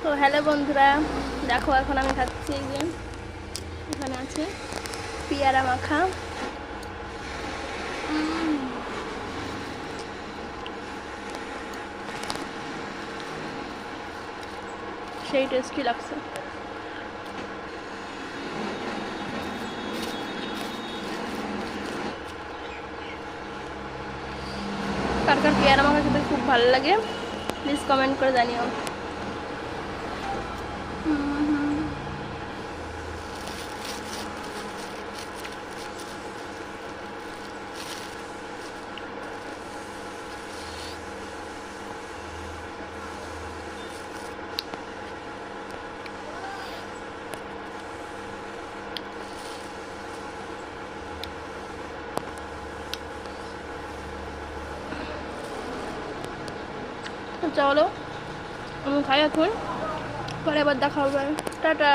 তো হ্যালো বন্ধুরা, দেখো এখন আমি খাচ্ছি এই যে এখানে আছে পেয়ারা মাখা। সেই টেস্টি লাগছে। কার কার পেয়ারা মাখা খেতে খুব ভালো লাগে প্লিজ কমেন্ট করে জানিও। চলো আমি খাই এখন, পরে আবার দেখা হবে। টাটা।